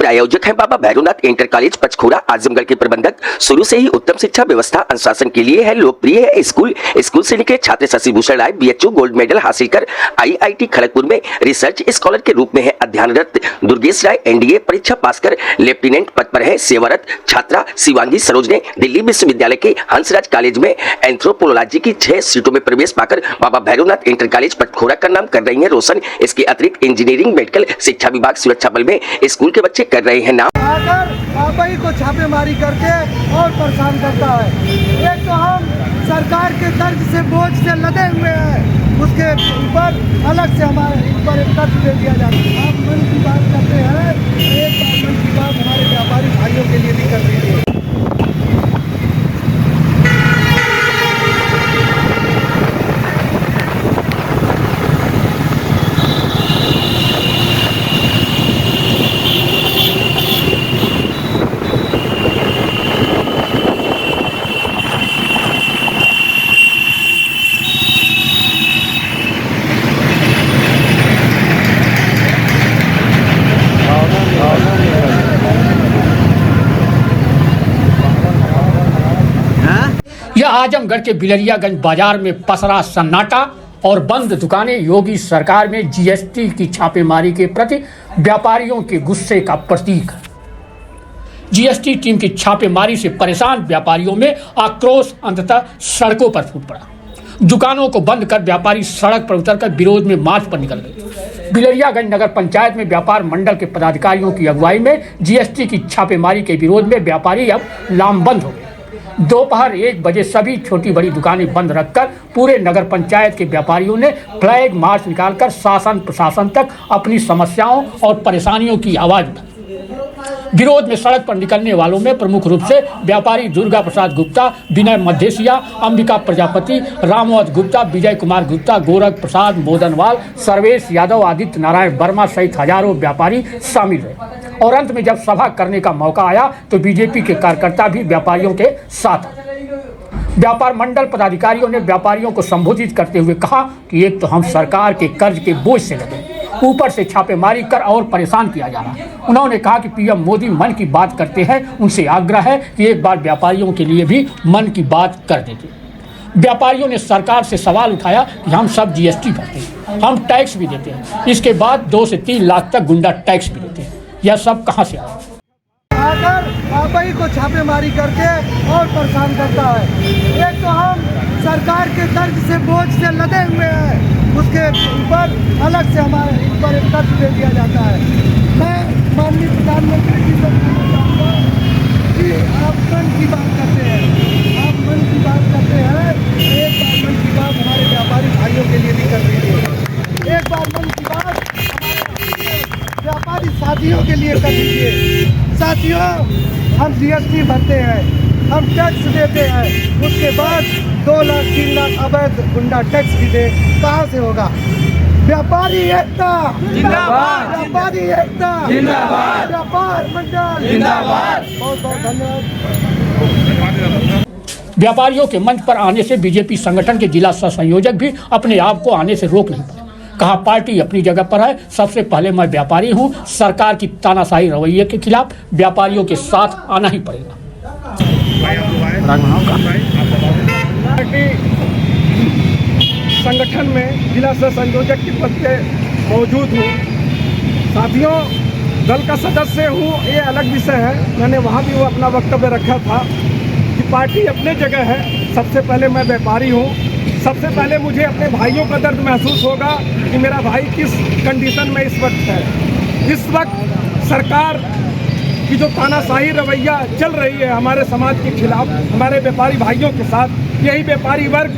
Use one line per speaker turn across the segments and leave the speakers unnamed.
प्रायोजक हैं बाबा Bhairavnath inter college पंचखोरा Azamgarh के प्रबंधक। शुरू से ही उत्तम शिक्षा व्यवस्था अनुशासन के लिए है लोकप्रिय है स्कूल से निकले छात्र शशि भूषण राय बीएचयू गोल्ड मेडल हासिल कर आईआईटी खड़गपुर में रिसर्च स्कॉलर के रूप में है अध्ययनरत। दुर्गेश राय एनडीए परीक्षा पास कर लेफ्टिनेंट पद पर है सेवारत। छात्रा शिवांगी सरोज ने दिल्ली विश्वविद्यालय के हंसराज कॉलेज में एंथ्रोपोलॉजी की 6 सीटों में प्रवेश पाकर बाबा भैरवनाथ इंटर कॉलेज पंचखोरा का नाम कर रही है रोशन। इसके अतिरिक्त इंजीनियरिंग मेडिकल शिक्षा विभाग सुरक्षा बल में स्कूल के बच्चे कर रहे हैं नाम।
आकर बाबाई को छापेमारी करके और परेशान करता है। एक तो हम सरकार के कर्ज से बोझ से लदे हुए हैं, उसके ऊपर अलग से हमारे ऊपर एक कर्ज दे दिया जाता है। आप मन की बात करते हैं, एक बार मन की बात हमारे व्यापारी भाइयों के लिए भी कर दीजिए।
यह आजमगढ़ के बिलरियागंज बाजार में पसरा सन्नाटा और बंद दुकानें योगी सरकार में जीएसटी की छापेमारी के प्रति व्यापारियों के गुस्से का प्रतीक है। जीएसटी टीम की छापेमारी से परेशान व्यापारियों में आक्रोश अंततः सड़कों पर फूट पड़ा। दुकानों को बंद कर व्यापारी सड़क पर उतरकर विरोध में मार्च पर निकल गए। बिलरियागंज नगर पंचायत में व्यापार मंडल के पदाधिकारियों की अगुवाई में जीएसटी की छापेमारी के विरोध में व्यापारी अब लामबंद हो गए। दोपहर 1 बजे सभी छोटी बड़ी दुकानें बंद रखकर पूरे नगर पंचायत के व्यापारियों ने फ्लैग मार्च निकालकर शासन प्रशासन तक अपनी समस्याओं और परेशानियों की आवाज उठाई। विरोध में सड़क पर निकलने वालों में प्रमुख रूप से व्यापारी दुर्गा प्रसाद गुप्ता, विनय मध्यसिया, अंबिका प्रजापति, रामवत गुप्ता, विजय कुमार गुप्ता, गोरख प्रसाद मोदनवाल, सर्वेश यादव, आदित्य नारायण वर्मा सहित हजारों व्यापारी शामिल रहे। और अंत में जब सभा करने का मौका आया तो बीजेपी के कार्यकर्ता भी व्यापारियों के साथ आए। व्यापार मंडल पदाधिकारियों ने व्यापारियों को संबोधित करते हुए कहा कि एक तो हम सरकार के कर्ज के बोझ से लगे, ऊपर से छापेमारी कर और परेशान किया जा रहा है। उन्होंने कहा कि पीएम मोदी मन की बात करते हैं, उनसे आग्रह है कि एक बार व्यापारियों के लिए भी मन की बात कर देते। व्यापारियों ने सरकार से सवाल उठाया कि हम सब जीएसटी भरते हैं, हम टैक्स भी देते हैं, इसके बाद 2 से 3 लाख तक गुंडा टैक्स भी देते हैं, यह सब कहाँ से आया?
आकर बाबाई को छापेमारी करके और परेशान करता है। एक तो हम सरकार के कर्ज से बोझ से लदे हुए हैं, उसके ऊपर अलग से हमारे ऊपर एक कर्ज दे दिया जाता है। मैं माननीय प्रधानमंत्री जी से कहना चाहूँगा कि आप मन की बात करते हैं, आप मन की बात करते हैं, एक बार मन की बात हमारे व्यापारी भाइयों के लिए भी कर दीजिए। एक बार मन की बात हमारे व्यापारी साथियों के लिए कर दीजिए। साथियों, हम जीएसटी भरते हैं, हम टैक्स देते हैं, उसके बाद 2 लाख 3 लाख अवैध गुंडा टैक्स भी दे, कहाँ से होगा? व्यापारी एकता जिंदाबाद, व्यापारी एकता जिंदाबाद, व्यापार मंडल जिंदाबाद। बहुत बहुत धन्यवाद।
व्यापारियों के मंच पर आने से बीजेपी संगठन के जिला सह संयोजक भी अपने आप को आने से रोक नहीं पाए। कहा पार्टी अपनी जगह पर है, सबसे पहले मैं व्यापारी हूं, सरकार की तानाशाही रवैये के खिलाफ व्यापारियों के साथ आना ही पड़ेगा।
पार्टी संगठन में जिला सह संयोजक के पद पे मौजूद हूँ। साथियों, दल का सदस्य हूँ, ये अलग विषय है। मैंने वहाँ भी वो अपना वक्तव्य रखा था कि पार्टी अपने जगह है। सबसे पहले मैं व्यापारी हूँ, सबसे पहले मुझे अपने भाइयों का दर्द महसूस होगा कि मेरा भाई किस कंडीशन में इस वक्त है। इस वक्त सरकार की जो तानाशाही रवैया चल रही है हमारे समाज के खिलाफ, हमारे व्यापारी भाइयों के साथ, यही व्यापारी वर्ग,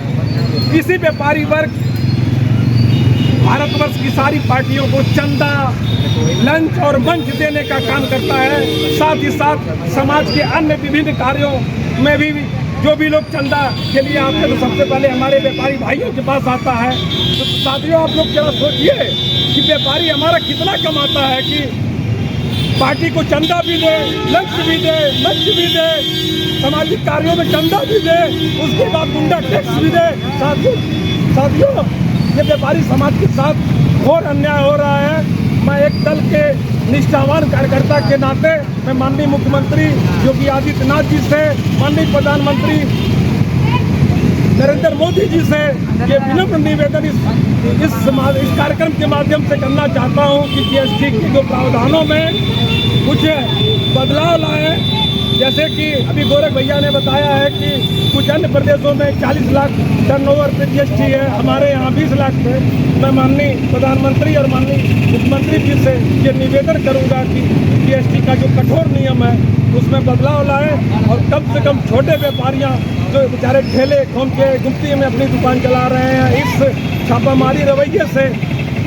इसी व्यापारी वर्ग भारतवर्ष की सारी पार्टियों को चंदा, लंच और मंच देने का काम करता है। साथ ही साथ समाज के अन्य विभिन्न कार्यों में भी जो भी लोग चंदा के लिए आते हैं तो सबसे पहले हमारे व्यापारी भाइयों के पास आता है। तो साथियों, आप लोग जरा सोचिए कि व्यापारी हमारा कितना कमाता है कि पार्टी को चंदा भी दे, लंच भी दे, मंच भी दे, सामाजिक कार्यों में चंदा भी दे, उसके बाद गुंडा टैक्स भी दे। साथियों, ये व्यापारी समाज के साथ घोर अन्याय हो रहा है।
मैं एक दल के निष्ठावान कार्यकर्ता के नाते मैं माननीय मुख्यमंत्री योगी आदित्यनाथ जी से, माननीय प्रधानमंत्री नरेंद्र मोदी जी से ये विनम्र निवेदन इस कार्यक्रम के माध्यम से करना चाहता हूँ कि जीएसटी के जो प्रावधानों में कुछ बदलाव लाएं। जैसे कि अभी गोरख भैया ने बताया है कि कुछ अन्य प्रदेशों में 40 लाख टर्नओवर पे जीएसटी है, हमारे यहाँ 20 लाख पे। मैं माननीय प्रधानमंत्री और माननीय मुख्यमंत्री जी से ये निवेदन करूँगा कि जीएसटी का जो कठोर नियम है उसमें बदलाव लाए और कम से कम छोटे व्यापारियाँ जो बेचारे ठेले खोल के गुमती में अपनी दुकान चला रहे हैं, इस छापामारी रवैये से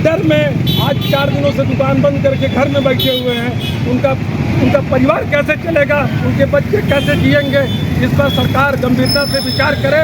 डर में आज 4 दिनों से दुकान बंद करके घर में बैठे हुए हैं। उनका परिवार कैसे चलेगा, उनके बच्चे कैसे जिएंगे, इस पर सरकार गंभीरता से विचार करे।